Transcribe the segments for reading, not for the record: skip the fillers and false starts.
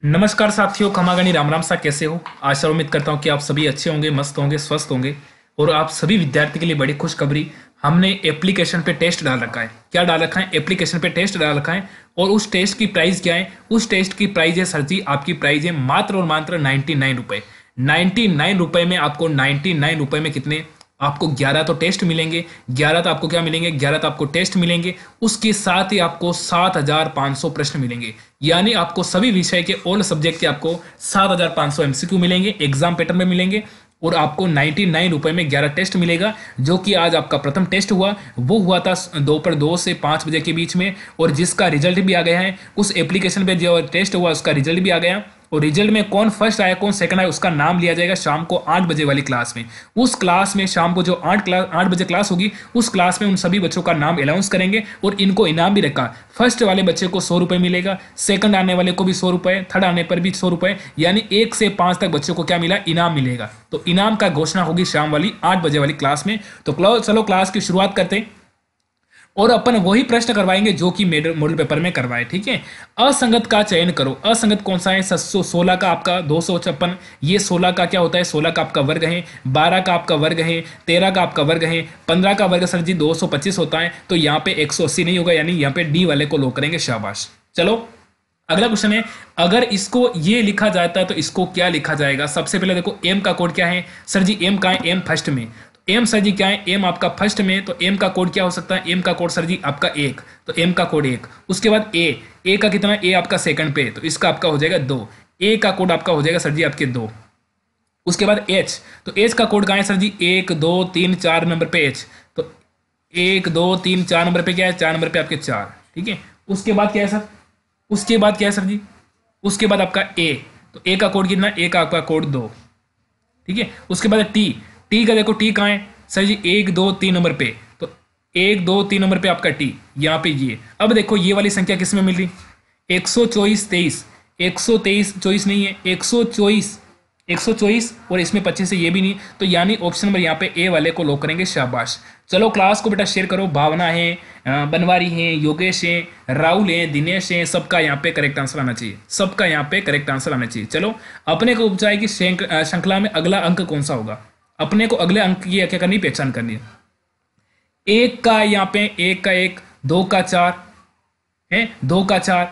नमस्कार साथियों, खमागणी राम राम सा। कैसे हो? आशा और उम्मीद करता हूँ कि आप सभी अच्छे होंगे, मस्त होंगे, स्वस्थ होंगे। और आप सभी विद्यार्थी के लिए बड़ी खुशखबरी, हमने एप्लीकेशन पे टेस्ट डाल रखा है। क्या डाल रखा है? एप्लीकेशन पे टेस्ट डाल रखा है। और उस टेस्ट की प्राइस क्या है? उस टेस्ट की प्राइस है सर जी, आपकी प्राइस है मात्र और मात्र 99 रुपए। 99 रुपए में आपको 99 रुपए में कितने? आपको 11 तो टेस्ट मिलेंगे। 11 तो आपको क्या मिलेंगे? 11 तो आपको टेस्ट मिलेंगे। उसके साथ ही आपको 7,500 प्रश्न मिलेंगे। यानी आपको सभी विषय के ऑल सब्जेक्ट के आपको 7,500 एमसीक्यू मिलेंगे, एग्जाम पैटर्न में मिलेंगे। और आपको 99 रुपए में 11 टेस्ट मिलेगा। जो कि आज आपका प्रथम टेस्ट हुआ, वो हुआ था दोपहर 2 से 5 बजे के बीच में। और जिसका रिजल्ट भी आ गया है, उस एप्लीकेशन पे जो टेस्ट हुआ उसका रिजल्ट भी आ गया। और रिजल्ट में कौन फर्स्ट आया कौन सेकंड आया उसका नाम लिया जाएगा शाम को 8 बजे वाली क्लास में। उस क्लास में शाम को जो 8 बजे क्लास होगी, उस क्लास में उन सभी बच्चों का नाम अनाउंस करेंगे। और इनको इनाम भी रखा। फर्स्ट वाले बच्चे को 100 रुपए मिलेगा, सेकंड आने वाले को भी 100 रुपए, थर्ड आने पर भी 100 रुपए। यानी 1 से 5 तक बच्चों को क्या मिला? इनाम मिलेगा। तो इनाम का घोषणा होगी शाम वाली 8 बजे वाली क्लास में। तो चलो क्लास की शुरुआत करते हैं। और अपन वही प्रश्न करवाएंगे जो कि मॉडल पेपर में करवाए। ठीक है। असंगत का चयन करो। असंगत कौन सा है? 16 का आपका 256। ये 16 का क्या होता है? 16 का आपका वर्ग है, 12 का आपका वर्ग है, 13 का आपका वर्ग है, 15 का वर्ग सर जी 225 होता है। तो यहाँ पे 180 नहीं होगा, यानी यहाँ पे डी वाले को लो करेंगे। शाबाश। चलो अगला क्वेश्चन है। अगर इसको ये लिखा जाता है तो इसको क्या लिखा जाएगा? सबसे पहले देखो, एम का कोड क्या है सर जी? एम का है, एम फर्स्ट में। एम सर जी क्या है? एम आपका फर्स्ट में, तो एम का कोड क्या हो सकता है? एम का कोड सर जी आपका 1, तो एम का कोड 1। उसके बाद ए का कितना? ए आपका सेकंड पे, तो इसका आपका हो जाएगा 2। ए का कोड आपका हो जाएगा सर जी आपके 2। उसके बाद एच, तो एच का कोड कहाँ है सर जी? 1 2 3 4 नंबर पे एच। तो 1 2 3 4 नंबर पे क्या है? 4 नंबर पे आपके 4। ठीक है। उसके बाद क्या है सर? उसके बाद क्या है सर जी? उसके बाद आपका ए, तो ए का कोड कितना? ए का आपका कोड 2। ठीक है। उसके बाद टी, टी का देखो, टी कहाँ है सर जी? 1 2 3 नंबर पे, तो 1 2 3 नंबर पे आपका टी, यहाँ पे ये। अब देखो ये वाली संख्या किस में मिल रही? 124 23, 123 24 नहीं है, 124, 124। और इसमें 25 है, ये भी नहीं। तो यानी ऑप्शन नंबर यहाँ पे ए वाले को लो करेंगे। शाबाश। चलो क्लास को बेटा शेयर करो। भावना है, बनवारी है, योगेश है, राहुल है, दिनेश है, सबका यहाँ पे करेक्ट आंसर आना चाहिए। सबका यहाँ पे करेक्ट आंसर आना चाहिए। चलो अपने को उपचार की श्रृंखला में अगला अंक कौन सा होगा? अपने को अगले अंक की क्या करनी? पहचान करनी है। एक का यहाँ पे, एक का 1, 2 का 4 है, 2 का 4,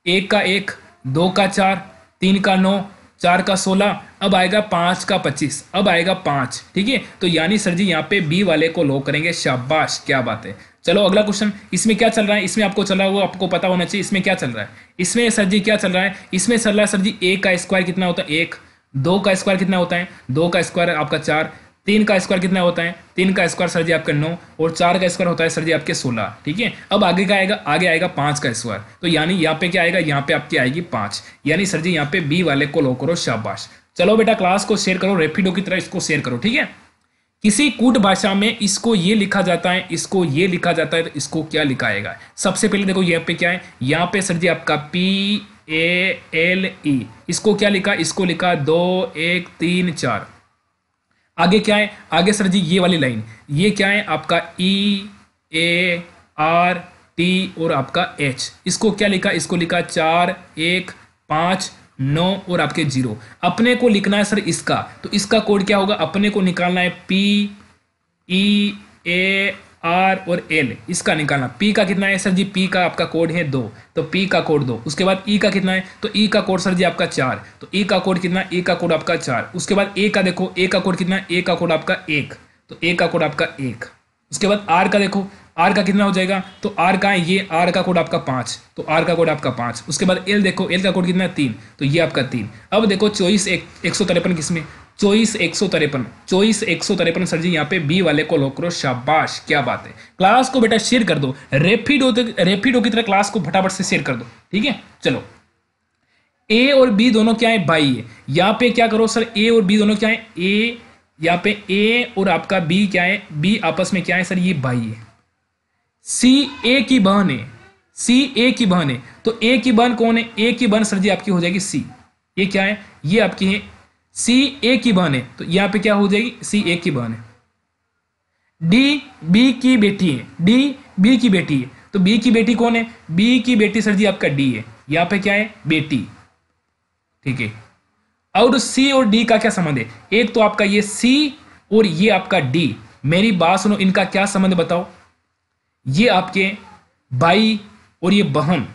1 का 1, 2 का 4, 3 का 9, 4 का 16। अब आएगा 5 का 25, अब आएगा 5। ठीक है। तो यानी सर जी यहाँ पे बी वाले को लो करेंगे। शाबाश, क्या बात है। चलो अगला क्वेश्चन। इसमें क्या चल रहा है? इसमें आपको चल रहा है वो आपको पता होना चाहिए। इसमें क्या चल रहा है? इसमें सर जी क्या चल रहा है? इसमें चल रहा है सर जी ए का स्क्वायर कितना होता है? 1। 2 का स्क्वायर कितना होता है? 2 का स्क्वायर आपका 4। 3 का स्क्वायर कितना होता है? 3 का स्क्वायर सर जी आपका 9। और 4 का स्क्वायर होता है सर जी आपके 16। ठीक है। अब आगे का आएगा? आगे आएगा 5 का स्क्वायर। तो यानी यहाँ पे क्या आएगा? यहाँ पे आपकी आएगी 5। यानी सर जी यहाँ पे बी वाले को लो करो। शाबाश। चलो बेटा क्लास को शेयर करो, रेपिडो की तरह इसको शेयर करो। ठीक है। किसी कूट भाषा में इसको ये लिखा जाता है, इसको ये लिखा जाता है, तो इसको क्या लिखाएगा? सबसे पहले देखो यहाँ पे क्या है? यहाँ पे सर जी आपका PALE। इसको क्या लिखा? इसको लिखा 2 1 3 4। आगे क्या है? आगे सर जी ये वाली लाइन, ये क्या है आपका? EART और आपका H। इसको क्या लिखा? इसको लिखा 4 1 5 9 और आपके 0। अपने को लिखना है सर इसका, तो इसका कोड क्या होगा? अपने को निकालना है PEAR और L। इसका निकालना। P का कितना है सर जी? P का आपका कोड है 2, तो P का कोड 2। उसके बाद E का कितना है? तो E का कोड सर जी आपका 4, तो E का कोड कितना? E का कोड आपका 4। उसके बाद A का देखो, A का कोड कितना है? A का कोड आपका 1, तो A का कोड आपका 1। उसके बाद R का देखो, R का कितना हो जाएगा? तो R का है ये, R का कोड आपका 5, तो R का कोड आपका 5। उसके बाद L देखो, L का कोड कितना है? 3, तो ये आपका 3। अब देखो 24 153 किसमें? 24 153, 24 153 सर जी यहाँ पे बी वाले को लो करो। शाबाश, क्या बात है। क्लास को बेटा शेयर कर दो, रेपिडो की तरह क्लास को फटाफट से शेयर कर दो। ठीक है। चलो ए और बी दोनों क्या है? भाई है। यहाँ पे क्या करो सर? ए और बी दोनों क्या है? ए, यहाँ पे ए और आपका बी क्या है? बी आपस में क्या है सर? ये भाई है। सी ए की बहन है, सी ए की बहन है। तो ए की बहन कौन है? ए की बहन सर जी आपकी हो जाएगी सी। ये क्या है? ये आपकी है सी ए की बहन है, तो यहाँ पे क्या हो जाएगी? सी ए की बहन है। डी बी की बेटी है, डी बी की बेटी है, तो बी की बेटी कौन है? बी की बेटी सर जी आपका डी है। यहाँ पे क्या है? बेटी। ठीक है। और सी और डी का क्या संबंध है? एक तो आपका ये सी और ये आपका डी, मेरी बात सुनो, इनका क्या संबंध बताओ? ये आपके भाई और ये बहन,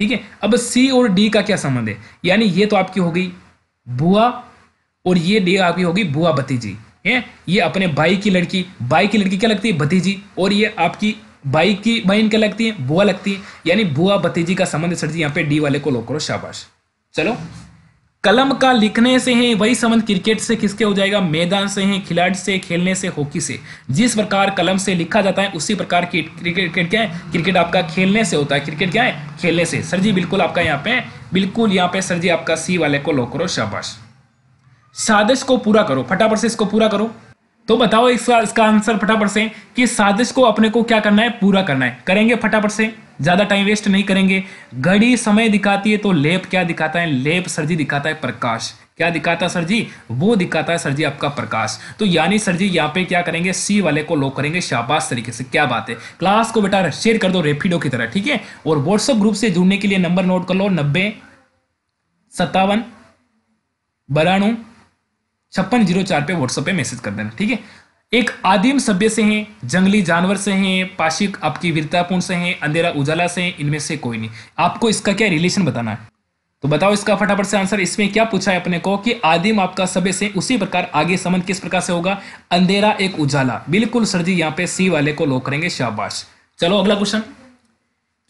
ठीक है। अब सी और डी का क्या संबंध है? यानी ये तो आपकी हो गई बुआ और ये डी आपकी होगी बुआ भतीजी है। ये अपने भाई की लड़की क्या लगती है? भतीजी। और ये आपकी भाई की बहन क्या लगती है? बुआ लगती है। यानी बुआ भतीजी का संबंध सर जी यहाँ पे डी वाले को लॉक करो, शाबाश। चलो, कलम का लिखने से है वही संबंध क्रिकेट से किसके हो जाएगा? मैदान से है, खिलाड़ी से, खेलने से, हॉकी से। जिस प्रकार कलम से लिखा जाता है उसी प्रकार क्रिकेट क्या है? क्रिकेट आपका खेलने से होता है। क्रिकेट क्या है? खेलने से। सर जी बिल्कुल आपका यहाँ पे, बिल्कुल यहाँ पे सर जी आपका सी वाले को लॉक करो, शाबाश। साजिश को पूरा करो, फटाफट से इसको पूरा करो। तो बताओ इसका आंसर फटाफट से कि साजिश को अपने को क्या करना है? पूरा करना है। करेंगे फटाफट से, ज्यादा टाइम वेस्ट नहीं करेंगे। घड़ी समय दिखाती है तो लेप क्या दिखाता है? लेप सर जी दिखाता है प्रकाश। क्या दिखाता है सर जी? वो दिखाता है सर जी आपका प्रकाश। तो यानी सर जी यहाँ पे क्या करेंगे? सी वाले को लॉक करेंगे, शाबाश तरीके से। क्या बात है। क्लास को बेटा शेयर कर दो रेपिडो की तरह, ठीक है। और व्हाट्सएप ग्रुप से जुड़ने के लिए नंबर नोट कर लो, 90 57 92 5604 पे व्हाट्सएप पे मैसेज कर देना, ठीक है। एक आदिम सभ्य से हैं, जंगली जानवर से हैं, पाशिक आपकी वीरतापूर्ण से हैं, अंधेरा उजाला से हैं, इनमें से कोई नहीं। आपको इसका क्या रिलेशन बताना है? तो बताओ इसका फटाफट से आंसर। इसमें क्या पूछा है अपने को कि आदिम आपका सभ्य से, उसी प्रकार आगे संबंध किस प्रकार से होगा? अंधेरा एक उजाला। बिल्कुल सर जी यहाँ पे सी वाले को लॉक करेंगे, शाबाश। चलो अगला क्वेश्चन,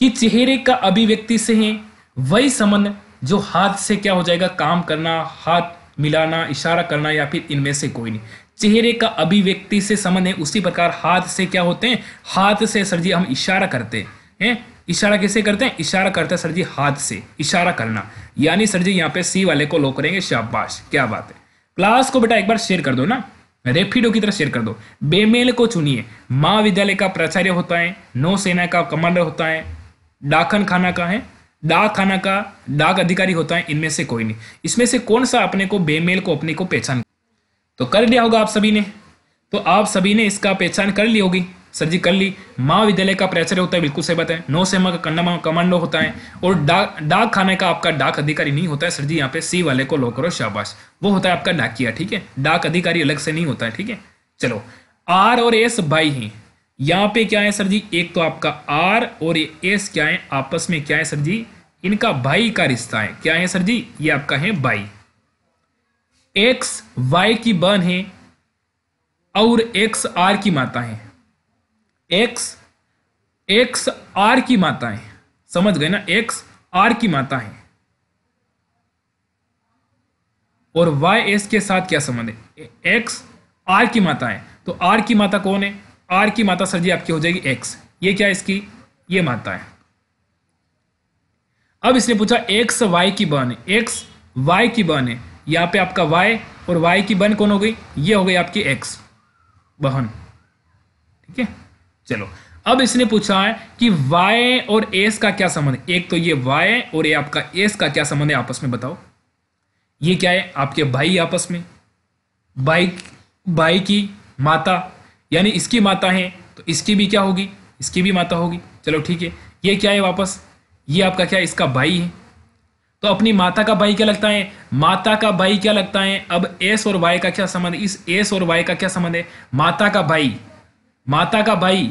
कि चेहरे का अभिव्यक्ति से है वही संबंध जो हाथ से क्या हो जाएगा? काम करना, हाथ मिलाना, इशारा करना, या फिर इनमें से कोई नहीं। चेहरे का अभिव्यक्ति से संबंध है, उसी प्रकार हाथ से क्या होते हैं? हाथ से सर जी हम इशारा करते हैं। इशारा कैसे करते हैं? इशारा करते हैं सर जी हाथ से, इशारा करना। यानी सर जी यहाँ पे सी वाले को लॉक करेंगे, शाबाश। क्या बात है। क्लास को बेटा एक बार शेयर कर दो ना, रेपिडो की तरह शेयर कर दो। बेमेल को चुनिए। महाविद्यालय का प्राचार्य होता है, नौसेना का कमांडर होता है, डाकन खाना का है, डाक खाना का डाक अधिकारी होता है, इनमें से कोई नहीं। इसमें से कौन सा अपने को बेमेल को अपने को पहचान? तो कर लिया होगा आप सभी ने। तो आप सभी ने इसका पहचान कर ली होगी, सर जी कर ली। महाविद्यालय का प्राचार्य होता है, बिल्कुल सही बात है। नौसेना का कमांडो होता है, और डाक खाने का आपका डाक अधिकारी नहीं होता है। सर जी यहाँ पे सी वाले को लॉक करो, शाबाश। वो होता है आपका डाकिया, ठीक है। डाक अधिकारी अलग से नहीं होता है, ठीक है। चलो, आर और एस भाई हैं। यहाँ पे क्या है सर जी? एक तो आपका आर और एस क्या है? आपस में क्या है सर जी? इनका भाई का रिश्ता है। क्या है सर जी? ये आपका है भाई। एक्स वाई की बहन है और एक्स आर की माता है। एक्स आर की माता है, समझ गए ना? एक्स आर की माता है। और वाई एस के साथ क्या संबंध है? एक्स आर की माता है। तो आर की माता कौन है? आर की माता सर जी आपकी हो जाएगी एक्स। ये क्या है इसकी? ये माता है। अब इसने पूछा एक्स वाई की बहन है, एक्स वाई की बहन है। यहां पे आपका वाई और वाई की बहन कौन हो गई? ये हो गई आपकी एक्स बहन, ठीक है। चलो, अब इसने पूछा है कि वाई और एस का क्या संबंध है। एक तो ये वाई और ये आपका एस का क्या संबंध है आपस में, बताओ। ये क्या है? आपके भाई आपस में, भाई की माता, यानी इसकी माता है तो इसकी भी क्या होगी? इसकी भी माता होगी। चलो ठीक है। ये क्या है वापस? ये आपका क्या है? इसका भाई है। तो अपनी माता का भाई क्या लगता है? माता का भाई क्या लगता है? अब एस और वाई का क्या संबंध है? इस एस और वाई का क्या संबंध है? माता का भाई, माता का भाई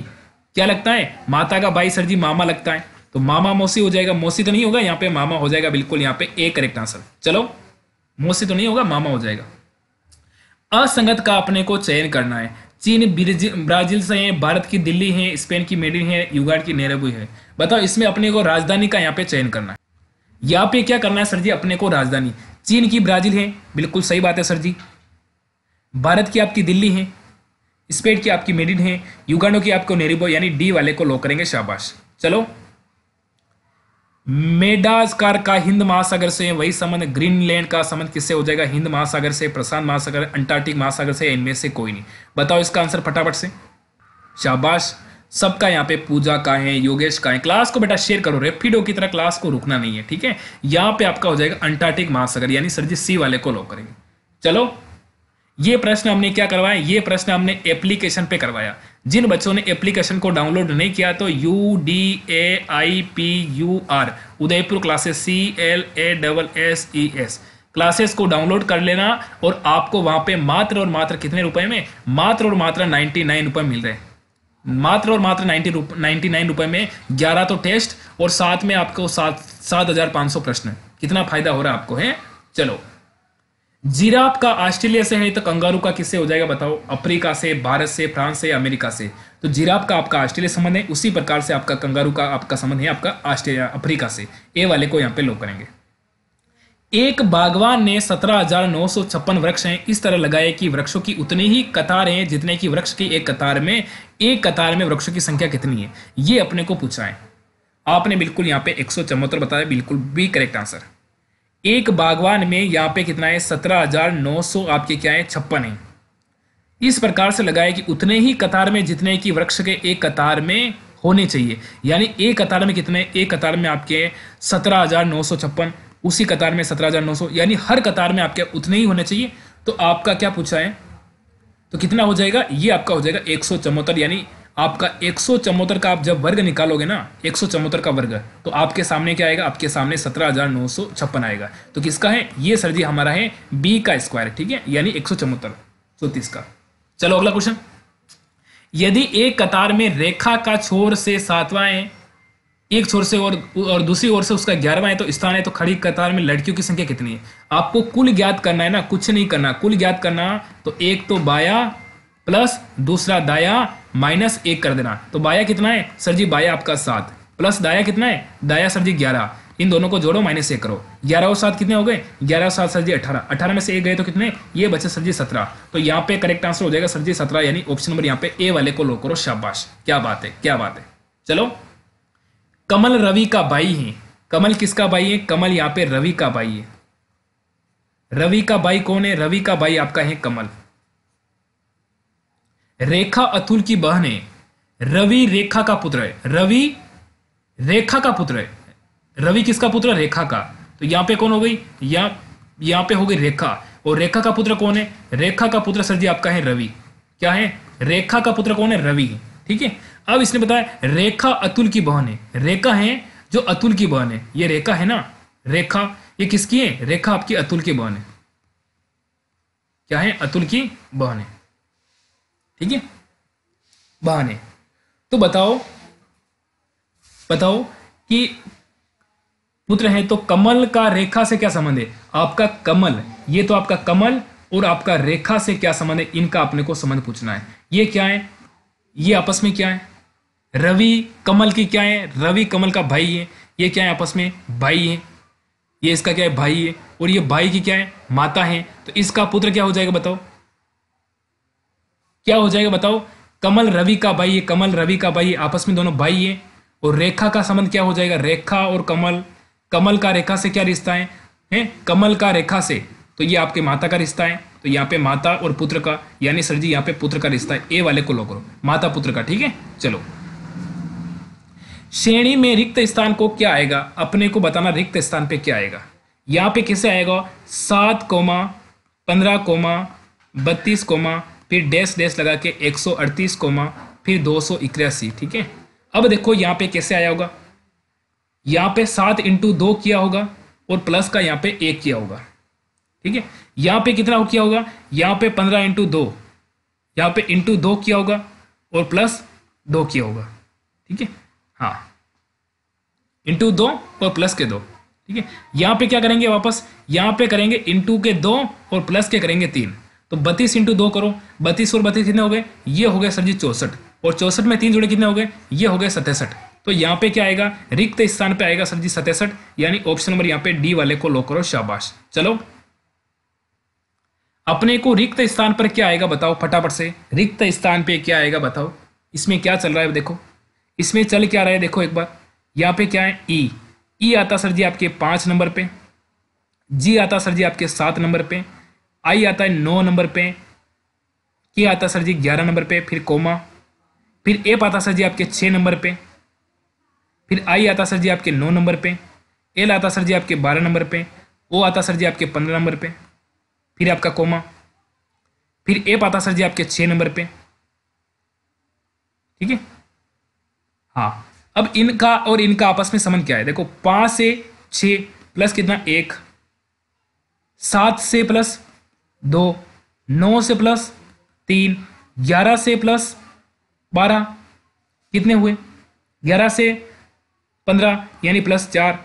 क्या लगता है? माता का भाई सर जी मामा लगता है। तो मामा मौसी हो जाएगा, मौसी तो नहीं होगा यहाँ पे, मामा हो जाएगा। बिल्कुल यहाँ पे ए करेक्ट आंसर। चलो, मौसी तो नहीं होगा, मामा हो जाएगा। असंगत का अपने को चयन करना है। चीन ब्राजील से है, भारत की दिल्ली है, स्पेन की मेड्रिड है, युगांडा की नैरोबी है। बताओ इसमें अपने को राजधानी का यहाँ पे चयन करना है। यहाँ पे क्या करना है सर जी? अपने को राजधानी। चीन की ब्राजील है, बिल्कुल सही बात है सर जी। भारत की आपकी दिल्ली है, स्पेन की आपकी मेड्रिड है, युगांडा की आपको नैरोबी, यानी डी वाले को लॉक करेंगे, शाबाश। चलो, मेडागास्कर का हिंद महासागर से वही संबंध, ग्रीनलैंड का संबंध किससे हो जाएगा? हिंद महासागर से, प्रशांत महासागर, अंटार्कटिक महासागर से, इनमें से कोई नहीं। बताओ इसका आंसर फटाफट से, शाबाश। सबका यहाँ पे पूजा का है, योगेश का है। क्लास को बेटा शेयर करो, रेपिडो की तरह क्लास को रुकना नहीं है, ठीक है। यहाँ पे आपका हो जाएगा अंटार्कटिक महासागर, यानी सर जी सी वाले को लॉक करेंगे। चलो, ये प्रश्न हमने क्या करवाया? ये प्रश्न हमने एप्लीकेशन पे करवाया। जिन बच्चों ने एप्लीकेशन को डाउनलोड नहीं किया तो UDAIPUR Udaipur classes CLASSES classes को डाउनलोड कर लेना। और आपको वहां पे मात्र और मात्र कितने रुपए में, मात्र और मात्र 99 रुपए मिल रहे हैं। मात्र और मात्र 99 रुपए में 11 तो टेस्ट और साथ में आपको 7,500 प्रश्न। कितना फायदा हो रहा है आपको है। चलो, जिराफ का ऑस्ट्रेलिया से है तो कंगारू का किससे हो जाएगा बताओ? अफ्रीका से, भारत से, फ्रांस से, अमेरिका से। तो जिराफ का आपका ऑस्ट्रेलिया संबंध है, उसी प्रकार से आपका कंगारू का आपका संबंध है आपका ऑस्ट्रेलिया अफ्रीका से। ए वाले को यहां पे लो करेंगे। एक बागवान ने 17,956 वृक्ष हैं इस तरह लगाए कि वृक्षों की उतनी ही कतार हैं जितने की वृक्ष की एक कतार में वृक्षों की संख्या कितनी है, ये अपने को पूछा है। आपने बिल्कुल यहाँ पे 174 बताया, बिल्कुल भी करेक्ट आंसर। एक बागवान में यहाँ पे कितना है 17,900 आपके क्या है 56 है। इस प्रकार से लगाए कि उतने ही कतार में जितने की वृक्ष के एक कतार में होने चाहिए। यानी एक कतार में कितने, एक कतार में आपके 17,956, उसी कतार में 17,900, यानी हर कतार में आपके उतने ही होने चाहिए। तो आपका क्या पूछा है, तो कितना हो जाएगा, ये आपका हो जाएगा 174। यानी आपका 174 का आप जब वर्ग निकालोगे ना, 174 का वर्ग, तो आपके सामने क्या आएगा, आपके सामने 17,956 आएगा। तो किसका है ये सर जी, हमारा है बी का स्क्वायर, ठीक है, यानी 174 का। चलो अगला क्वेश्चन। यदि एक कतार में रेखा का छोर से 7वां है, एक छोर से और दूसरी ओर से उसका 11वां है तो स्थान है, तो खड़ी कतार में लड़कियों की संख्या कितनी है? आपको कुल ज्ञात करना है ना, कुछ नहीं करना, कुल ज्ञात करना। तो एक तो बाया प्लस दूसरा दाया माइनस 1 कर देना। तो बाया कितना है सर जी, बाया आपका 7 प्लस दाया कितना है, दाया सर जी 11। इन दोनों को जोड़ो माइनस 1 करो। 11 और 7 कितने हो गए, 11 और 7 सर जी 18, 18 में से 1 गए तो कितने, ये बचे सर जी 17। तो यहाँ पे करेक्ट आंसर हो जाएगा सर जी 17, यानी ऑप्शन नंबर यहाँ पे ए वाले को लो करो। शाबाश, क्या बात है, क्या बात है। चलो, कमल रवि का भाई है। कमल किसका भाई है, कमल यहाँ पे रवि का भाई है। रवि का भाई कौन है, रवि का भाई आपका है कमल। रेखा अतुल की बहन है। रवि रेखा का पुत्र है, रवि रेखा का पुत्र है। रवि किसका पुत्र है, रेखा का। तो यहां पे कौन हो गई, यहां पे हो गई रेखा। और रेखा का पुत्र कौन है, रेखा का पुत्र सर जी आपका है रवि। क्या है, रेखा का पुत्र कौन है, रवि। ठीक है, अब इसने बताया रेखा अतुल की बहन है। रेखा है जो अतुल की बहन है, ये रेखा है ना, रेखा ये किसकी है, रेखा आपकी अतुल की बहन है। क्या है, अतुल की बहन है, ठीक है, बहन है। तो बताओ कि पुत्र है तो कमल का रेखा से क्या संबंध है। आपका कमल, ये तो आपका कमल और आपका रेखा से क्या संबंध है, इनका अपने को संबंध पूछना है। ये क्या है, ये आपस में क्या है, रवि कमल की क्या है, रवि कमल का भाई है। ये क्या है, आपस में भाई है। ये इसका क्या है, भाई है। और ये भाई की क्या है, माता है। तो इसका पुत्र क्या हो जाएगा बताओ, क्या हो जाएगा बताओ। कमल रवि का भाई है, कमल रवि का भाई है, आपस में दोनों भाई है। और रेखा का संबंध क्या हो जाएगा, रेखा और कमल। कमल का रेखा से क्या रिश्ता है, कमल का रेखा से, तो ये आपके माता का रिश्ता है। तो यहाँ पे माता और पुत्र का, यानी सर जी यहाँ पे पुत्र का रिश्ता है। ए वाले को लो करो, माता पुत्र का, ठीक है। चलो, श्रेणी में रिक्त स्थान को क्या आएगा, अपने को बताना रिक्त स्थान पे क्या आएगा। यहाँ पे कैसे आएगा, 7, 15, 32, फिर डैश डैश लगा के 138, फिर 281, ठीक है। अब देखो यहाँ पे कैसे आया होगा, यहाँ पे 7 × 2 किया होगा और प्लस का यहाँ पे 1 किया होगा, ठीक है। यहाँ पे कितना किया होगा, यहाँ पे 15 × 2, यहाँ पे × 2 किया होगा और प्लस 2 किया होगा, ठीक है। हाँ, × 2 और प्लस के 2, ठीक है। यहाँ पे क्या करेंगे, वापस यहाँ पे करेंगे × के 2 और प्लस के करेंगे 3। तो 32 × 2 करो, 32 और 32 कितने हो गए, ये हो गए सर जी 64, और 64 में 3 जोड़े कितने हो गए, ये हो गए 67। तो यहाँ पे क्या आएगा, रिक्त स्थान पे आएगा सर जी 67, यानी ऑप्शन नंबर यहाँ पे डी वाले को लो करो। शाबाश। चलो, अपने को रिक्त स्थान पर क्या आएगा बताओ फटाफट से, रिक्त स्थान पे क्या आएगा बताओ। इसमें क्या चल रहा है देखो, इसमें चल क्या रहा है देखो एक बार। यहाँ पे क्या है, ई आता सर जी आपके 5 नंबर पे, जी आता सर जी आपके 7 नंबर पे, आई आता है 9 नंबर पे, के आता सर जी 11 नंबर पे, फिर कोमा, फिर एफ आता सर जी आपके 6 नंबर पे, फिर आई आता सर जी आपके 9 नंबर पे, एल आता सर जी आपके 12 नंबर पे, ओ आता सर जी आपके 15 नंबर पे, फिर आपका कोमा, फिर एफ आता सर जी आपके 6 नंबर पे, ठीक है। हाँ, अब इनका और इनका आपस में संबंध क्या है, देखो 5 से 6 प्लस कितना 1, 7 से प्लस 2, 9 से प्लस 3, 11 से प्लस 12, कितने हुए 11 से 15 यानी प्लस 4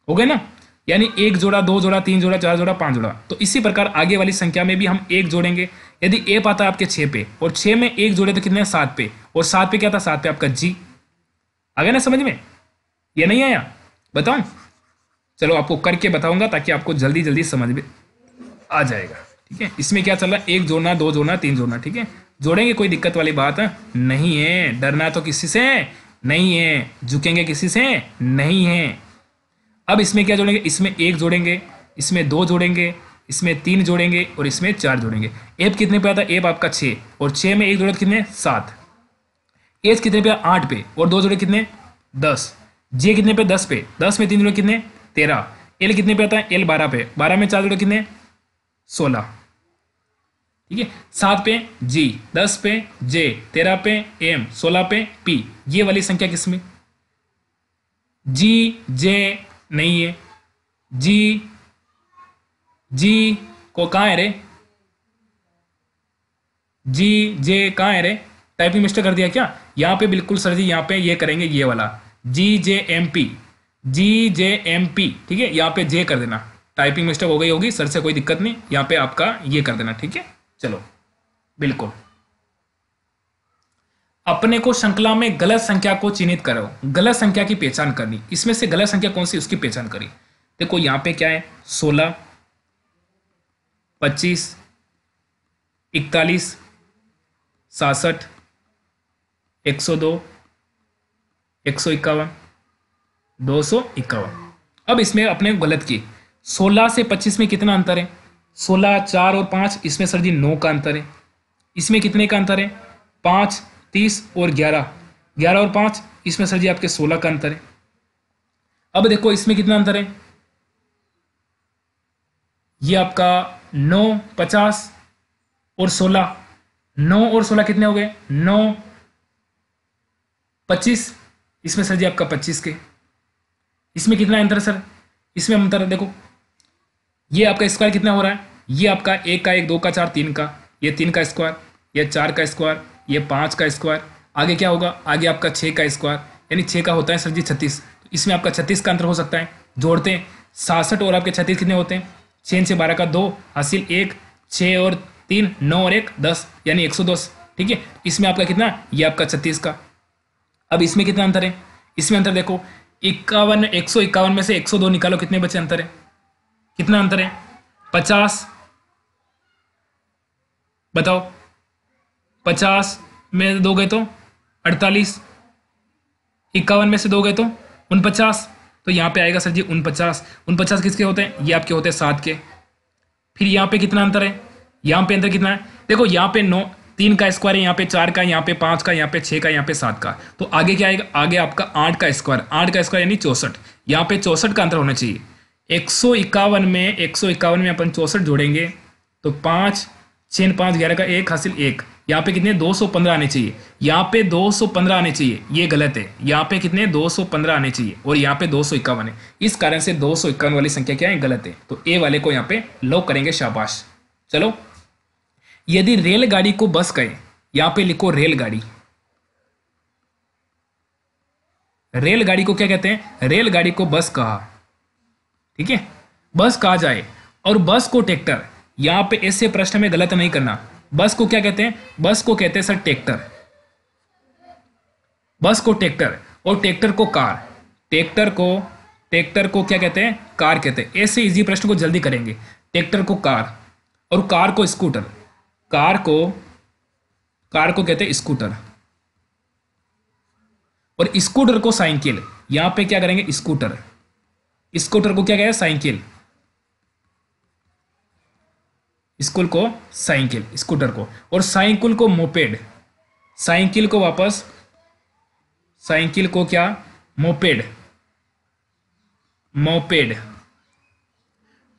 हो गए ना। यानी 1 जोड़ा, 2 जोड़ा, 3 जोड़ा, 4 जोड़ा, 5 जोड़ा। तो इसी प्रकार आगे वाली संख्या में भी हम 1 जोड़ेंगे। यदि ए पाता है आपके 6 पे और 6 में 1 जोड़े तो कितने 7 पे, और 7 पे क्या था 7 पे आपका जी। आ गया ना समझ में, ये नहीं आया बताऊं, चलो आपको करके बताऊंगा ताकि आपको जल्दी जल्दी समझ में आ जाएगा। ठीक है, इसमें क्या चल रहा है, 1 जोड़ना, 2 जोड़ना, 3 जोड़ना। ठीक है, जोड़ेंगे, कोई दिक्कत वाली बात नहीं है। डरना तो किसी से नहीं है, झुकेंगे किसी से नहीं है। अब इसमें क्या जोड़ेंगे, इसमें 1 जोड़ेंगे, इसमें 2 जोड़ेंगे, इसमें 3 जोड़ेंगे और इसमें 4 जोड़ेंगे। एब कितने पे आता है, एब आपका 6 और 6 में 1 जोड़े तो कितने 7। एच कितने पे 8 पे और 2 जोड़े कितने 10। जे कितने पे 10 पे, 10 में 3 जोड़े कितने 13। एल कितने पे आता है, एल 12 पे, 12 में 4 जोड़े कितने 16। ठीक है, 7 पे जी, 10 पे जे, 13 पे एम, 16 पे पी। ये वाली संख्या किसमें, जी जे नहीं है, जी जी को कहाँ है रे, जी जे कहाँ है रे, टाइपिंग मिस्टेक कर दिया क्या। यहाँ पे बिल्कुल सर जी, यहाँ पे ये करेंगे ये वाला जी जे एम पी, जी जे एम पी। ठीक है, यहाँ पे जे कर देना, टाइपिंग मिस्टेक हो गई होगी सर से, कोई दिक्कत नहीं, यहाँ पे आपका ये कर देना। ठीक है, चलो बिल्कुल। अपने को श्रृंखला में गलत संख्या को चिन्हित करो, गलत संख्या की पहचान करनी। इसमें से गलत संख्या कौन सी, उसकी पहचान करी। देखो यहाँ पे क्या है, 16, 25, 41, 67, 102, 151, 251। अब इसमें अपने गलत की, 16 से 25 में कितना अंतर है, 16, 4 और 5, इसमें सर जी 9 का अंतर है। इसमें कितने का अंतर है, 5, 30 और 11, 11 और 5, इसमें सर जी आपके 16 का अंतर है। अब देखो इसमें कितना अंतर है, ये आपका 9, 50 और 16, 9 और 16 कितने हो गए 9, 25, इसमें सर जी आपका 25 के। इसमें कितना अंतर है सर, इसमें अंतर देखो, ये आपका स्क्वायर कितना हो रहा है, ये आपका 1 का 1, 2 का 4, 3 का, ये 3 का स्क्वायर, ये 4 का स्क्वायर, ये 5 का स्क्वायर। आगे क्या होगा, आगे आपका 6 का स्क्वायर, यानी 6 का होता है सर जी 36। तो इसमें आपका 36 का अंतर हो सकता है। जोड़ते हैं, 66 और आपके 36 कितने होते हैं, 6 से 12 का 2 हासिल 1, 6 और 3 9 और 1 10, यानी 110। ठीक है, इसमें आपका कितना, ये आपका 36 का। अब इसमें कितना अंतर है, इसमें अंतर देखो 51, 151 में से 102 निकालो, कितने बचे अंतर है, कितना अंतर है 50। बताओ 50 में 2 गए तो 48, 51 में से 2 गए तो 49। तो यहाँ पे आएगा सर जी 49। 49 किसके होते हैं, ये आपके होते हैं 7 के। फिर यहाँ पे कितना अंतर है, यहाँ पे अंतर कितना है, देखो यहाँ पे 9, 3 का स्क्वायर है, यहाँ पे 4 का, यहाँ पे 5 का, यहाँ पे 6 का, यहाँ पे 7 का। तो आगे क्या आएगा, आगे आपका 8 का स्क्वायर, 8 का स्क्वायर यानी 64। यहाँ पे 64 का अंतर होना चाहिए। 151 में 151 में अपन 64 जोड़ेंगे तो 5, 6, 5, 11 का 1 हासिल 1। यहाँ पे कितने 215 आने चाहिए, यहाँ पे 215 आने चाहिए, ये गलत है। यहाँ पे कितने 215 आने चाहिए और यहाँ पे 251 है। इस कारण से 251 वाली संख्या क्या है, गलत है। तो ए वाले को यहाँ पे लॉक करेंगे, शाबाश। चलो, यदि रेलगाड़ी को बस कहे, यहाँ पे लिखो रेलगाड़ी। रेलगाड़ी को क्या कहते हैं, रेलगाड़ी को बस कहा। ठीक है, बस कहा जाए और बस को ट्रैक्टर, यहां पे ऐसे प्रश्न में गलत नहीं करना। बस को क्या कहते हैं, बस को कहते हैं सर ट्रैक्टर, बस को ट्रैक्टर और ट्रैक्टर को कार, ट्रैक्टर को क्या कहते हैं, कार कहते हैं। ऐसे इजी प्रश्न को जल्दी करेंगे। ट्रैक्टर को कार और कार को स्कूटर, कार को कहते हैं स्कूटर और स्कूटर को साइकिल। यहां पे क्या करेंगे, स्कूटर, स्कूटर को क्या कहें, साइकिल, स्कूल को साइकिल, स्कूटर को, और साइकिल को मोपेड, साइकिल को वापस, साइकिल को क्या, मोपेड, मोपेड।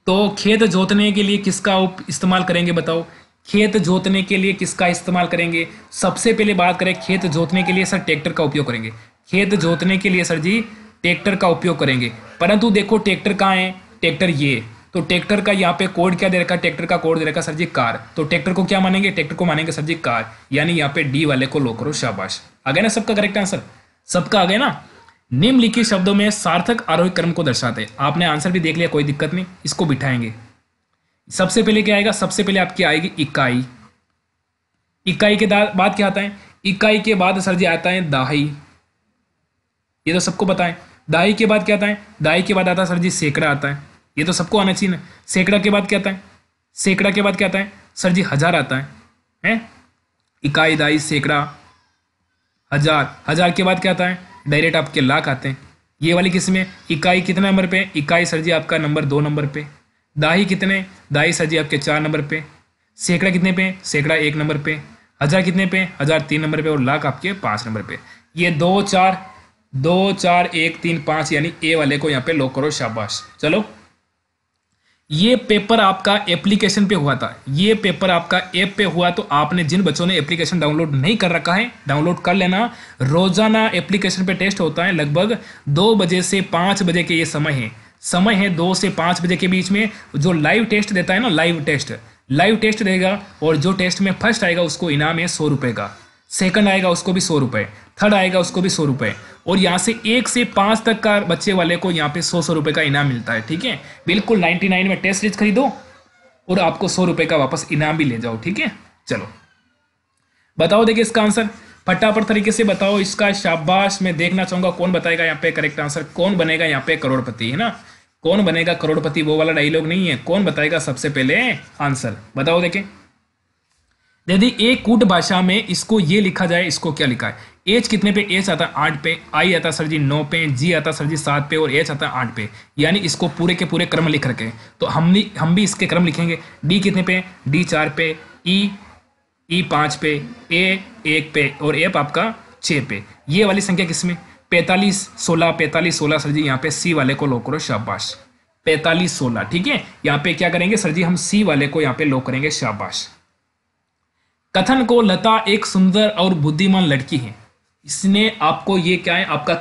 तो खेत जोतने के लिए किसका इस्तेमाल करेंगे बताओ, खेत जोतने के लिए किसका इस्तेमाल करेंगे? सबसे पहले बात करें खेत जोतने के लिए सर ट्रैक्टर का उपयोग करेंगे। खेत जोतने के लिए सर जी ट्रैक्टर का उपयोग करेंगे। परंतु देखो ट्रैक्टर कहाँ है? ट्रैक्टर ये, तो ट्रैक्टर का यहाँ पे कोड क्या दे रखा है? ट्रैक्टर का कोड दे रखा है सर जी कार। तो ट्रैक्टर को क्या मानेंगे? ट्रैक्टर को मानेंगे सर जी कार। यानी यहाँ पे डी वाले को लो करो, शाबाश। आ गया ना सबका करेक्ट आंसर? सबका आ गया ना? निम्नलिखित शब्दों में सार्थक आरोही क्रम को दर्शाते हैं। आपने आंसर भी देख लिया, कोई दिक्कत नहीं, इसको बिठाएंगे। सबसे पहले क्या आएगा? सबसे पहले आपकी आएगी इकाई। इकाई के बाद क्या आता है? इकाई के बाद सर जी आता है दाही। ये तो सबको पता है। दाही के बाद क्या आता है? दाही के बाद आता है सर जी सैकड़ा आता है। ये तो सबको आना चाहिए ना। सैकड़ा के बाद क्या आता है? सैकड़ा के बाद क्या आता है सर जी? हजार आता है, हैं? इकाई, दाही, सैकड़ा, हजार। हजार के बाद क्या आता है? डायरेक्ट आपके लाख आते हैं। ये वाली किसमें? इकाई कितने नंबर पे? इकाई सर जी आपका नंबर 2 नंबर पे। दाही कितने? दाही सर जी आपके 4 नंबर पे। सैकड़ा कितने पे? सैकड़ा 1 नंबर पे। हजार कितने पे? हजार 3 नंबर पे। और लाख आपके 5 नंबर पे। ये 2 4 2 4 1 3 5, यानी ए वाले को यहाँ पे लॉक करो, शाबाश। चलो, ये पेपर आपका एप्लीकेशन पे हुआ था। ये पेपर आपका ऐप पे हुआ, तो आपने जिन बच्चों ने एप्लीकेशन डाउनलोड नहीं कर रखा है, डाउनलोड कर लेना। रोजाना एप्लीकेशन पे टेस्ट होता है, लगभग 2 बजे से 5 बजे के ये समय है 2 से 5 बजे के बीच में। जो लाइव टेस्ट देता है ना, लाइव टेस्ट देगा, और जो टेस्ट में फर्स्ट आएगा उसको इनाम है 100 रुपए का। सेकंड आएगा उसको भी 100 रुपए, थर्ड आएगा उसको भी 100 रुपए, और यहाँ से 1 से 5 तक का बच्चे वाले को यहाँ पे 100 रुपए का इनाम मिलता है। ठीक है, बिल्कुल 99 में टेस्ट सीरीज खरीदो और आपको 100 रुपए का वापस इनाम भी ले जाओ। ठीक है, चलो बताओ, देखिए इसका आंसर फटाफट तरीके से बताओ इसका, शाबाश। मैं देखना चाहूंगा कौन बताएगा यहाँ पे करेक्ट आंसर, कौन बनेगा यहाँ पे करोड़पति, है ना? कौन बनेगा करोड़पति, वो वाला डायलॉग नहीं है। कौन बताएगा सबसे पहले आंसर, बताओ देखें। यदि एक कूट भाषा में इसको ये लिखा जाए, इसको क्या लिखा है? एच कितने पे? एच आता है 8 पे, आई आता सर जी 9 पे, जी आता सर जी 7 पे, और एच आता है 8 पे। यानी इसको पूरे के पूरे क्रम लिख रखे हैं, तो हम भी इसके क्रम लिखेंगे। डी कितने पे? डी 4 पे, ई 5 पे, ए 1 पे, और एफ आपका 6 पे। ये वाली संख्या किसमें? 45 16, 45 16 सर जी यहाँ पे सी वाले को लो करो, शाबाश। 45 16, ठीक है। यहाँ पे क्या करेंगे सर जी? हम सी वाले को यहाँ पे लो करेंगे, शाबाश। कथन को लता एक सुंदर और बुद्धिमान लड़की है, इसने आपको ये क्या है? आपका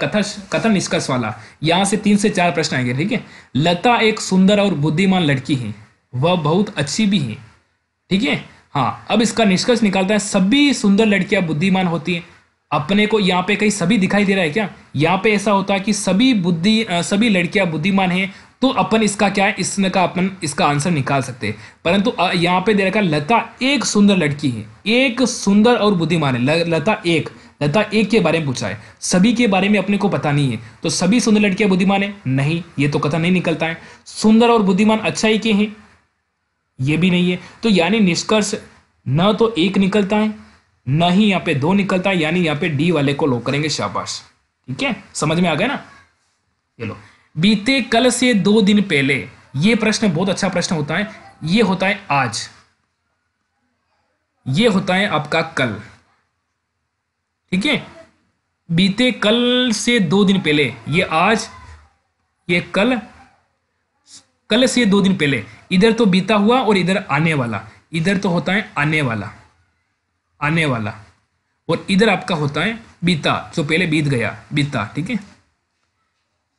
कथन निष्कर्ष वाला। यहां से 3 से 4 प्रश्न आएंगे। ठीक है, लता एक सुंदर और बुद्धिमान लड़की है, वह बहुत अच्छी भी है। ठीक है, हाँ। अब इसका निष्कर्ष निकालता है, सभी सुंदर लड़कियां बुद्धिमान होती हैं। अपने को यहाँ पे कहीं सभी दिखाई दे रहा है क्या? यहाँ पे ऐसा होता है कि सभी लड़कियां बुद्धिमान हैं, तो अपन इसका क्या है? इसका अपन इसका आंसर निकाल सकते हैं। परंतु यहाँ पे दे रखा है लता एक सुंदर लड़की है, एक सुंदर और बुद्धिमान है। लता एक के बारे में पूछा है, सभी के बारे में अपने को पता नहीं है, तो सभी सुंदर लड़कियां बुद्धिमान है? नहीं, ये तो कथन नहीं निकलता है। सुंदर और बुद्धिमान अच्छा ही के हैं? ये भी नहीं है। तो यानी निष्कर्ष न तो 1 निकलता है, न ही यहाँ पे 2 निकलता है, यानी यहाँ पे डी वाले को लो करेंगे, शाबाश। ठीक है, समझ में आ गया ना? चलो, बीते कल से 2 दिन पहले, ये प्रश्न बहुत अच्छा प्रश्न होता है। ये होता है आज, ये होता है आपका कल। ठीक है, बीते कल से 2 दिन पहले, ये आज, ये कल, कल से 2 दिन पहले। इधर तो बीता हुआ और इधर आने वाला, इधर तो होता है आने वाला, और इधर आपका होता है बीता, जो पहले बीत गया, बीता। ठीक है,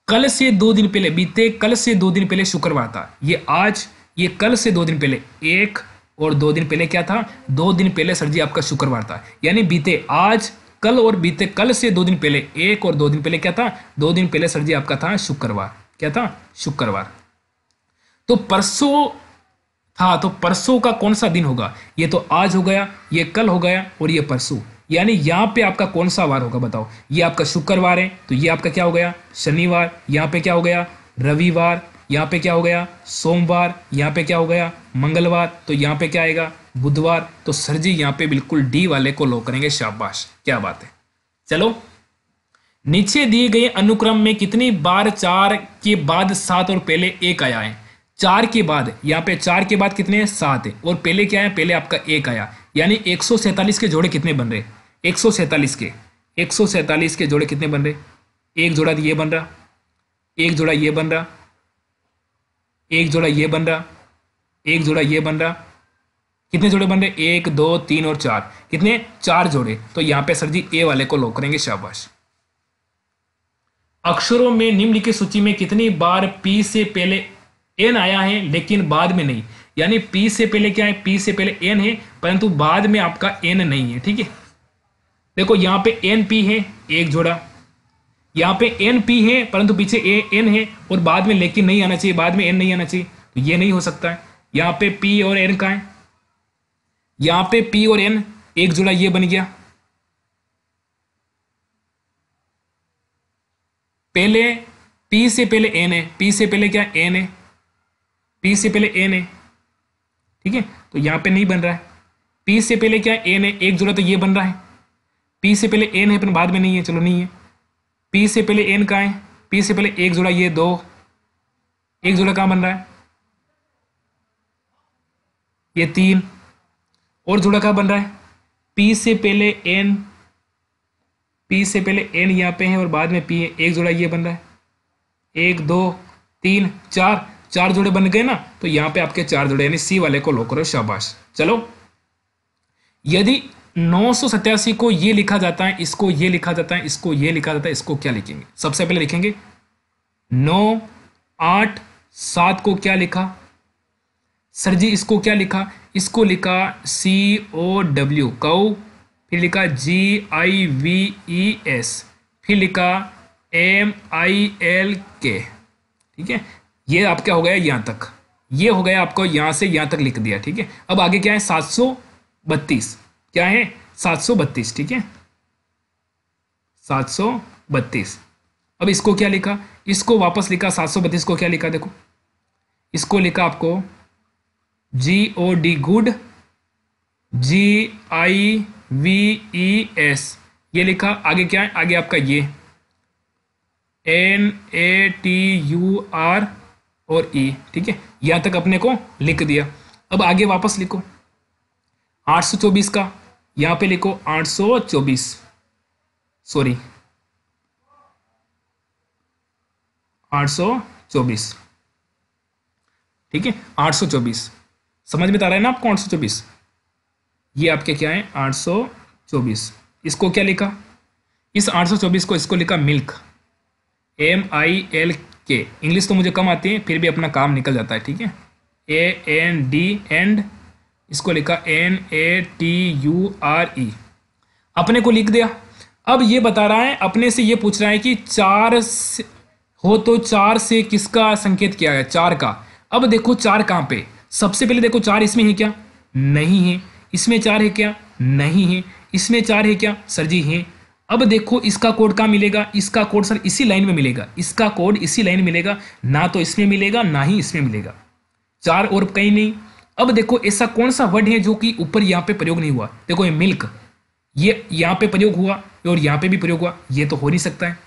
कल से 2 दिन पहले, बीते कल से 2 दिन पहले शुक्रवार था। ये आज, ये कल से 2 दिन पहले, 1 और 2 दिन पहले क्या था? 2 दिन पहले सर जी आपका शुक्रवार था। यानी बीते आज, कल और बीते कल से 2 दिन पहले, 1 और 2 दिन पहले क्या था? 2 दिन पहले सर जी आपका था शुक्रवार। क्या था? शुक्रवार। तो परसों था, तो परसों का कौन सा दिन होगा? ये तो आज हो गया, ये कल हो गया, और ये परसों। यानी यहाँ पे आपका कौन सा वार होगा बताओ? ये आपका शुक्रवार है, तो ये आपका क्या हो गया? शनिवार। यहाँ पे क्या हो गया? रविवार। यहाँ पे क्या हो गया? सोमवार। यहाँ पे क्या हो गया? मंगलवार। तो यहाँ पे क्या आएगा? बुधवार। तो सर जी यहाँ पे बिल्कुल डी वाले को लो करेंगे, शाबाश, क्या बात है। चलो, नीचे दिए गए अनुक्रम में कितनी बार 4 के बाद 7 और पहले 1 आया है? 4 के बाद, यहाँ पे 4 के बाद कितने हैं? 7 है, और पहले क्या है? पहले आपका 1 आया। यानी 147 के जोड़े कितने बन रहे? 147 के जोड़े कितने बन रहे? एक जोड़ा ये बन रहा, एक जोड़ा ये बन रहा, एक जोड़ा ये बन रहा, एक जोड़ा ये बन रहा, कितने जोड़े बन रहे? 1 2 3 और 4, कितने? 4 जोड़े। तो यहाँ पे सर जी ए वाले को लॉक करेंगे, शाबाश। अक्षरों में निम्नलिखित सूची में कितनी बार पी से पहले एन आया है लेकिन बाद में नहीं? यानी पी से पहले क्या है? पी से पहले एन है परंतु बाद में आपका एन नहीं है, ठीक है। देखो यहाँ पे एन पी है एक जोड़ा, यहाँ पे एन पी है परंतु पीछे ए एन है और बाद में लेकिन नहीं आना चाहिए, बाद में एन नहीं आना चाहिए, तो ये नहीं हो सकता है। यहाँ पे पी और एन का है, यहाँ पे पी और एन एक जोड़ा ये बन गया। पहले पी से पहले एन है, पी से पहले क्या? एन है, पी से पहले एन है, ठीक है। तो यहाँ पे नहीं बन रहा है। पी से पहले क्या? एन है, एक जोड़ा तो ये बन रहा है। पी से पहले एन है पर बाद में नहीं है, चलो नहीं है। पी से पहले एन का है, पी से पहले एक जोड़ा ये 2, एक जोड़ा कहाँ बन रहा है? ये 3 और जोड़ा कहाँ बन रहा है? पी से पहले एन, पी से पहले एन यहाँ पे है और बाद में पी है, एक जोड़ा ये बन रहा है। 1 2 3 4, 4 जोड़े बन गए ना, तो यहाँ पे आपके 4 जोड़े, यानी सी वाले को लॉक करो, शाबाश। चलो, यदि 987 को ये लिखा जाता है, इसको ये लिखा जाता है, इसको ये लिखा जाता है, इसको क्या लिखेंगे? सबसे पहले लिखेंगे 9 8 7 को क्या लिखा सर जी? इसको क्या लिखा? इसको लिखा COW कौ, फिर लिखा GIVES, फिर लिखा MILK, ठीक है। ये आपका हो गया यहाँ तक, ये हो गया आपको यहाँ से यहाँ तक लिख दिया, ठीक है। अब आगे क्या है? 732, क्या है? 732, ठीक है, 732। अब इसको क्या लिखा? इसको वापस लिखा 732 को क्या लिखा? देखो, इसको लिखा आपको GOD गुड, GIVES, ये लिखा। आगे क्या है? आगे आपका ये NATUR और E, ठीक है। यहां तक अपने को लिख दिया। अब आगे वापस लिखो 824 का, यहां पे लिखो 824, सॉरी 824, ठीक है, 824। समझ में आ रहा है ना आपको? 824 ये आपके क्या है? 824। इसको क्या लिखा? इस 824 को इसको लिखा मिल्क, MILK। इंग्लिश तो मुझे कम आती है, फिर भी अपना काम निकल जाता है, ठीक है। AND एंड, इसको लिखा NATURE, अपने को लिख दिया। अब ये बता रहा है, अपने से ये पूछ रहा है कि 4 हो तो 4 से किसका संकेत किया है? 4 का। अब देखो 4 कहाँ पे? सबसे पहले देखो 4 इसमें है क्या? नहीं है। इसमें 4 है क्या? नहीं है। इसमें 4 है क्या? सर जी है। अब देखो इसका कोड कहाँ मिलेगा? इसका कोड सर इसी लाइन में मिलेगा, इसका कोड इसी लाइन में मिलेगा, ना तो इसमें मिलेगा ना ही इसमें मिलेगा, 4 और कहीं नहीं। अब देखो ऐसा कौन सा वर्ड है जो कि ऊपर यहाँ पे प्रयोग नहीं हुआ? देखो ये मिल्क, ये यहाँ पे प्रयोग हुआ और यहाँ पे भी प्रयोग हुआ, ये तो हो नहीं सकता है।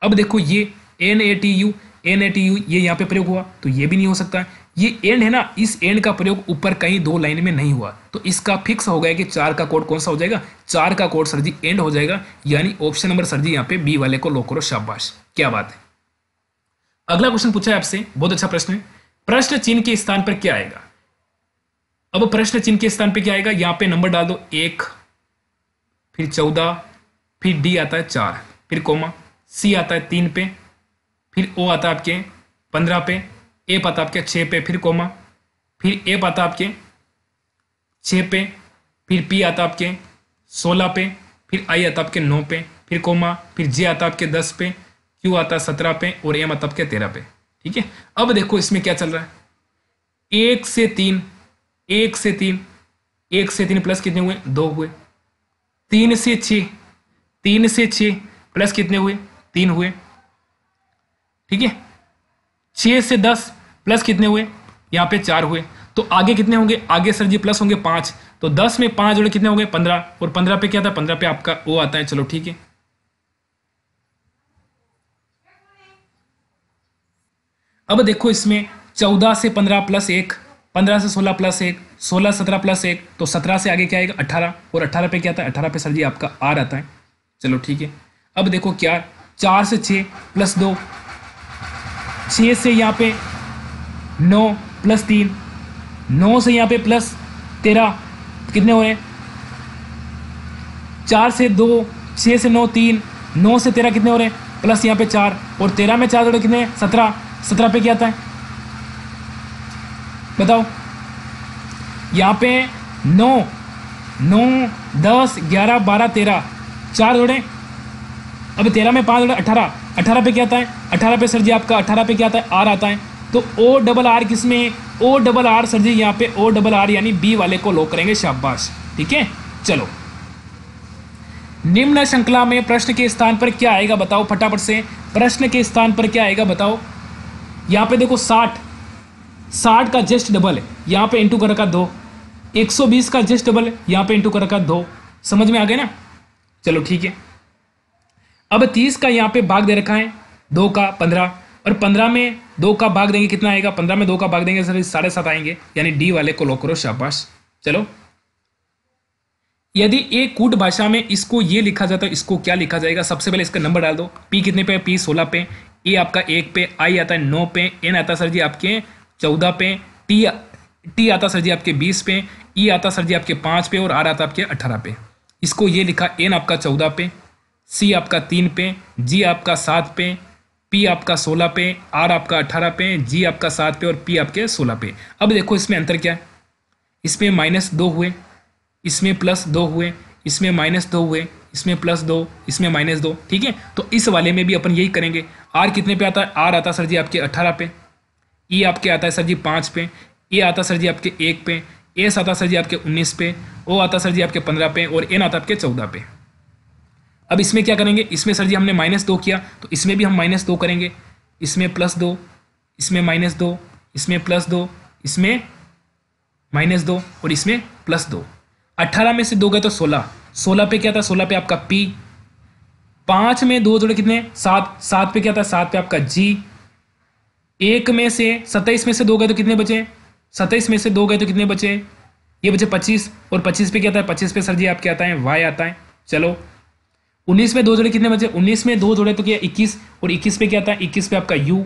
अब देखो ये NATU ये यहाँ पे प्रयोग हुआ, तो ये भी नहीं हो सकता है। ये एंड है ना, इस एंड का प्रयोग ऊपर कहीं 2 लाइन में नहीं हुआ, तो इसका फिक्स हो गया कि 4 का कोड कौन सा हो जाएगा? 4 का कोड सर जी एंड हो जाएगा, यानी ऑप्शन नंबर सर जी यहाँ पे बी वाले को लॉक करो, शाबाश, क्या बात है। अगला क्वेश्चन पूछा है आपसे, बहुत अच्छा प्रश्न है। प्रश्न चिन्ह के स्थान पर क्या आएगा? अब प्रश्न चिन्ह के स्थान पर क्या आएगा? यहाँ पे नंबर डाल दो 1, फिर 14, फिर डी आता है 4, फिर कोमा, सी आता है 3 पे, फिर ओ आता है आपके 15 पे, ए आता आपके 6 पे, फिर कोमा, फिर ए आता आपके 6 पे, फिर पी आता आपके 16 पे, फिर आई आता आपके 9 पे, फिर कोमा, फिर जे आता आपके 10 पे, क्यू आता 17 पे और एम आता आपके 13 पे, ठीक है। अब देखो इसमें क्या चल रहा है? 1 से 3, 1 से 3, 1 से 3 प्लस कितने हुए? 2 हुए। 3 से 6, 3 से 6 प्लस कितने हुए? 3 हुए, ठीक है। 6 से 10 प्लस कितने हुए? यहाँ पे 4 हुए। तो आगे कितने होंगे? आगे सर जी प्लस होंगे 5, तो 10 में 5 जोड़े कितने होंगे? 15, और 15 पे क्या था? 15 पे आपका ओ आता है, चलो ठीक है। अब देखो इसमें 14 से 15 प्लस 1, 15 से 16 प्लस 1, 16 17 प्लस 1, तो 17 से आगे क्या आएगा? 18, और 18 पे क्या आता है? 18 पे सर जी आपका आर आता है, चलो ठीक है। अब देखो क्या, 4 से 6 प्लस 2, 6 से यहाँ पे 9 प्लस 3, 9 से यहाँ पे प्लस 13 कितने हुए? 4 से 2, 6 से 9 3, 9 से 13 कितने हो रहे हैं? प्लस यहाँ पे 4, और 13 में 4 जोड़े कितने? 17। 17 पे क्या आता है बताओ? यहाँ पे 9 9 10 11 12 13, 4 जोड़े। अब 13 में 5 जोड़े 18। 18 पे क्या आता है? 18 पे सर जी आपका 18 पे क्या आता है? आर आता है। तो ओ डबल आर किस में है? ओ डबल आर सर जी यहाँ पे ओ डबल आर यानी बी वाले को लॉक करेंगे। शाबाश, ठीक है। चलो, निम्न श्रृंखला में प्रश्न के स्थान पर क्या आएगा बताओ फटाफट से। प्रश्न के स्थान पर क्या आएगा बताओ? यहाँ पे देखो 60 का जस्ट डबल है, यहाँ पे इंटू कर रखा 2। 120 का जस्ट डबल है, यहाँ पे इंटू कर रखा 2। समझ में आ गया ना? चलो ठीक है। अब 30 का यहाँ पे भाग दे रखा है 2 का 15, और 15 में 2 का भाग देंगे कितना आएगा? 15 में 2 का भाग देंगे सर 7.5 आएंगे, यानी डी वाले को लॉक करो। शाबाश। चलो, यदि एक कूट भाषा में इसको ये लिखा जाता है, इसको क्या लिखा जाएगा? सबसे पहले इसका नंबर डाल दो। पी कितने पे? पी 16 पे, ए आपका 1 पे, आई आता है 9 पे, एन आता सर जी आपके 14 पे, टी आता सर जी आपके 20 पे, ई आता सर जी आपके 5 पे, और आर आता आपके 18 पे। इसको ये लिखा, एन आपका 14 पे, सी आपका 3 पे, जी आपका 7 पे, पी आपका 16 पे, आर आपका 18 पे, जी आपका 7 पे, और पी आपके 16 पे। अब देखो इसमें अंतर क्या है? इसमें -2 हुए, इसमें +2 हुए, इसमें -2 हुए, इसमें +2, इसमें -2। ठीक है, तो इस वाले में भी अपन यही करेंगे। आर कितने पे आता है? आर आता सर जी आपके 18 पे, ई आपके आता है सर जी 5 पे, ए आता सर जी आपके 1 पे, एस आता सर जी आपके 19 पे, ओ आता सर जी आपके 15 पे, और एन आता आपके 14 पे। अब इसमें क्या करेंगे? इसमें सर जी हमने -2 किया, तो इसमें भी हम -2 करेंगे। इसमें +2, इसमें -2, इसमें +2, इसमें -2, और इसमें +2। 18 में से 2 गए तो 16। 16 पे क्या था? 16 पे आपका पी। 5 में 2 जोड़े कितने? 7। 7 पे क्या था? 7 पे आपका जी। 1 में से 27 में से 2 गए तो कितने बचे? 27 में से 2 गए तो कितने बचे? ये बचे 25। और 25 पे क्या आता है? 25 पे सर जी आपके आता है वाई आता है। चलो, 19 में 2 जोड़े कितने बचे? 19 में 2 जोड़े तो क्या? 21। और 21 पे क्या आता है? 21 पे आपका यू।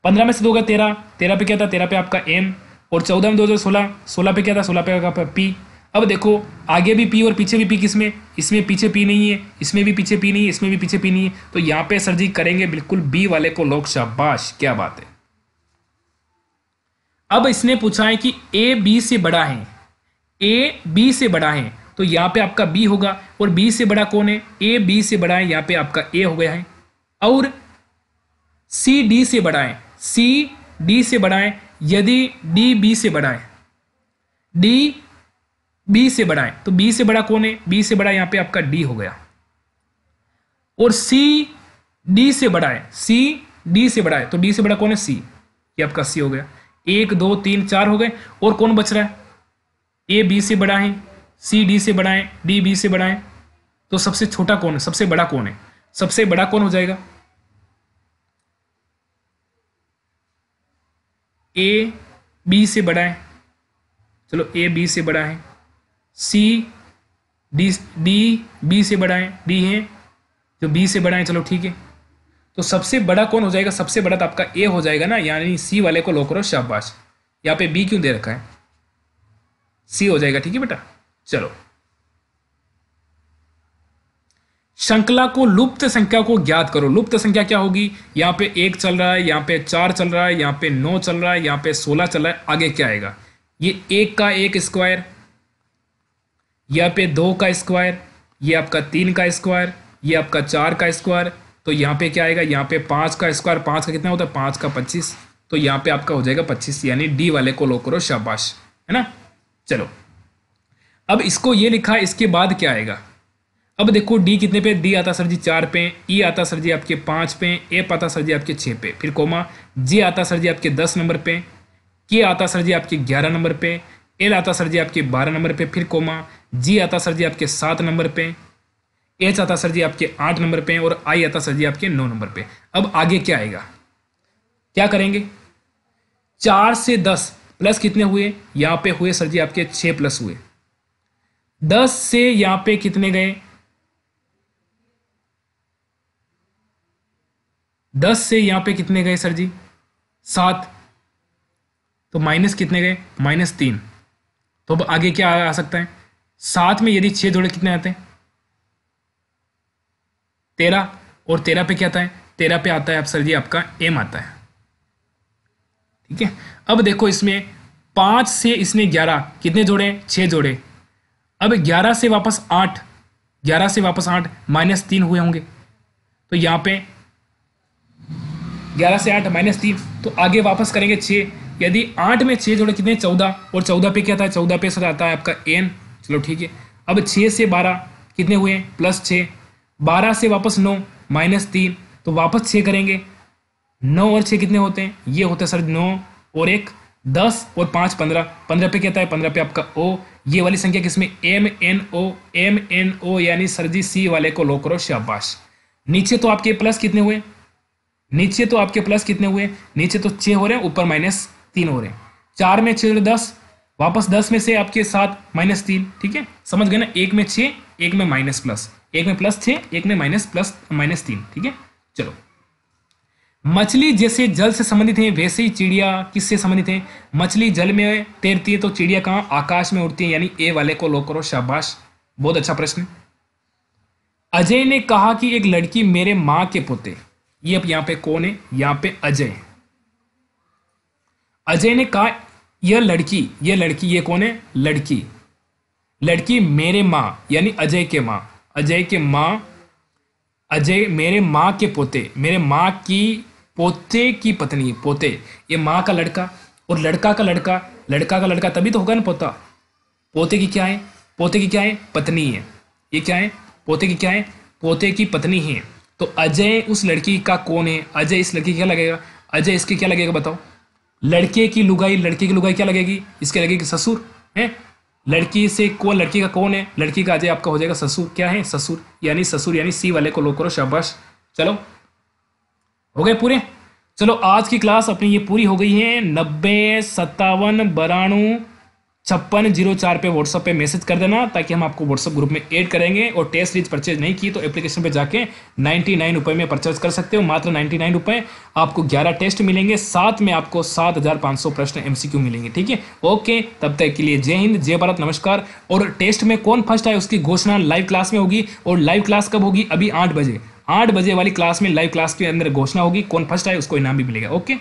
15 में से 2 गए 13। 13 पे क्या था? 13 पे आपका एम। और 14 में 2 जोड़े 16। 16 पे क्या था? 16 पे आपका पी। अब देखो, आगे भी पी और पीछे भी पी। किसमें? इसमें पीछे पी नहीं है, इसमें भी पीछे पी नहीं है, इसमें भी पीछे पी नहीं है। तो यहां पे सर जी करेंगे बिल्कुल बी वाले को लॉक। शाबाश, क्या बात है। अब इसने पूछा है कि ए बी से बड़ा है, ए बी से बड़ा है, तो यहां पे आपका बी होगा। और बी से बड़ा कौन है? ए बी से बड़ा है, यहां पे आपका ए हो गया है। और सी डी से बड़ा है, सी डी से बड़ा है, यदि डी बी से बड़ा है, डी बी से बड़ा है, तो बी से बड़ा कौन है? बी से बड़ा यहां पे आपका डी हो गया। और सी डी से बड़ा है, सी डी से बड़ा है, तो डी से बड़ा कौन है? सी। ये आपका सी हो गया। 1 2 3 4 हो गए। और कौन बच रहा है? ए बी से बड़ा है, सी डी से बड़ा है, डी बी से बड़ा है। तो सबसे छोटा कौन है? सबसे बड़ा कौन है? सबसे बड़ा कौन हो जाएगा? ए बी से बड़ा है। चलो, ए बी से बड़ा है, सी डी डी बी से बड़ा है, डी है जो बी से बड़ा है। चलो ठीक है, तो सबसे बड़ा कौन हो जाएगा? सबसे बड़ा तो आपका ए हो जाएगा ना, यानी सी वाले को लॉक करो। शाबाश। यहाँ पे बी क्यों दे रखा है? सी हो जाएगा। ठीक है बेटा। चलो, श्रृंखला को लुप्त संख्या को ज्ञात करो। लुप्त संख्या क्या होगी? यहाँ पे 1 चल रहा है, यहाँ पे 4 चल रहा है, यहाँ पे 9 चल रहा है, यहाँ पे 16 चल रहा है। आगे क्या आएगा? ये 1 का 1 स्क्वायर, यहाँ पे 2 का स्क्वायर, ये आपका 3 का स्क्वायर, ये आपका 4 का स्क्वायर। तो यहाँ पे क्या आएगा? यहाँ पे 5 का स्क्वायर। 5 का कितना होता है? 5 का 25। तो यहाँ पे आपका हो जाएगा 25, यानी डी वाले को लॉक करो। शाबाश, है ना। चलो, अब इसको ये लिखा, इसके बाद क्या आएगा? अब देखो, डी कितने पे? डी आता सर जी 4 पे, ई आता सर जी आपके 5 पे, एफ आता सर जी आपके 6 पे, फिर कोमा, जे आता सर जी आपके 10 नंबर पे, के आता सर जी आपके 11 नंबर पे, एल आता सर जी आपके 12 नंबर पे, फिर कोमा, जी आता सर जी आपके 7 नंबर पे, एच आता सर जी आपके 8 नंबर पे, और आई आता सर जी आपके 9 नंबर पे। अब आगे क्या आएगा? क्या करेंगे? 4 से 10 प्लस कितने हुए? यहाँ पे हुए सर जी आपके 6 प्लस हुए। 10 से यहाँ पे कितने गए? 10 से यहाँ पे कितने गए सर जी? 7। तो माइनस कितने गए? -3। तो अब आगे क्या आ सकता है, 7 में यदि 6 जोड़े कितने आते हैं, 13, और 13 पे क्या आता है, 13 पे आता है आप सर जी आपका m आता है। ठीक है, अब देखो इसमें 5 से इसने 11 कितने जोड़े, 6 जोड़े। अब 11 से वापस 8, 11 से वापस 8 -3 हुए होंगे, तो यहाँ पे 11 से 8 -3, तो आगे वापस करेंगे 6। यदि 8 में 6 जोड़े कितने, 14, और 14 पे क्या था, 14 पे सर आता है आपका n। चलो ठीक है, अब 6 से 12 कितने हुए, +6, 12 से वापस 9 -3, तो वापस 6 करेंगे, 9 और 6 कितने होते हैं, ये होता है सर 9 और 1 10 और 5 15, 15 पे क्या आता है, 15 पे आपका o। ये वाली संख्या किसमें, MNO, यानी सर जी सी वाले को लो करो, शाबाश। नीचे तो आपके प्लस कितने हुए, नीचे तो आपके प्लस कितने हुए, नीचे तो 6 हो रहे हैं, ऊपर -3 हो रहे हैं। 4 में 6 10, वापस 10 में से आपके 7 -3। ठीक है, समझ गए ना, एक में 6, एक में माइनस प्लस, एक में +6, एक में -3। ठीक है, चलो। मछली जैसे जल से संबंधित है, वैसे ही चिड़िया किससे संबंधित है, मछली जल में तैरती है तो चिड़िया कहाँ, आकाश में उड़ती है, यानी ए वाले को लो करो, शाबाश, बहुत अच्छा प्रश्न। अजय ने कहा कि एक लड़की मेरे माँ के पोते, ये अब यहाँ पे कौन है, यहाँ पे अजय। अजय ने कहा यह लड़की, ये कौन है, लड़की, लड़की मेरे माँ यानी अजय के माँ, अजय के माँ, अजय मेरे माँ के पोते, मेरे माँ की पोते की पत्नी, पोते ये माँ का लड़का, और लड़का का लड़का, लड़का का लड़का तभी तो होगा ना पोता। पोते की क्या है, पोते की क्या है, पत्नी है। ये क्या है, पोते की क्या है, पोते की पत्नी है। तो अजय उस लड़की का कौन है, अजय इस लड़की क्या लगेगा, अजय इसके क्या लगेगा बताओ, लड़के की लुगाई, लड़के की लुगाई क्या लगेगी, इसके लगेगी ससुर है। लड़की से कौन, लड़की का कौन है, लड़की का अजय आपका हो जाएगा ससुर, क्या है, ससुर, यानी सी वाले को लो करो, शाबाश। चलो हो गए पूरे। चलो आज की क्लास अपनी ये पूरी हो गई है। 90 57 92 56 04 पे व्हाट्सएप पे मैसेज कर देना, ताकि हम आपको व्हाट्सएप ग्रुप में ऐड करेंगे। और टेस्ट सीरीज परचेज नहीं की तो एप्लीकेशन पे जाके 99 रुपये में परचेज कर सकते हो, मात्र 99 रुपये। आपको 11 टेस्ट मिलेंगे, साथ में आपको 7500 प्रश्न MCQ मिलेंगे। ठीक है, ओके, तब तक के लिए जय हिंद, जय भारत, नमस्कार। और टेस्ट में कौन फर्स्ट आए उसकी घोषणा लाइव क्लास में होगी। और लाइव क्लास कब होगी, अभी 8 बजे, 8 बजे वाली क्लास में, लाइव क्लास के अंदर घोषणा होगी, कौन फर्स्ट आए उसको इनाम भी मिलेगा। ओके।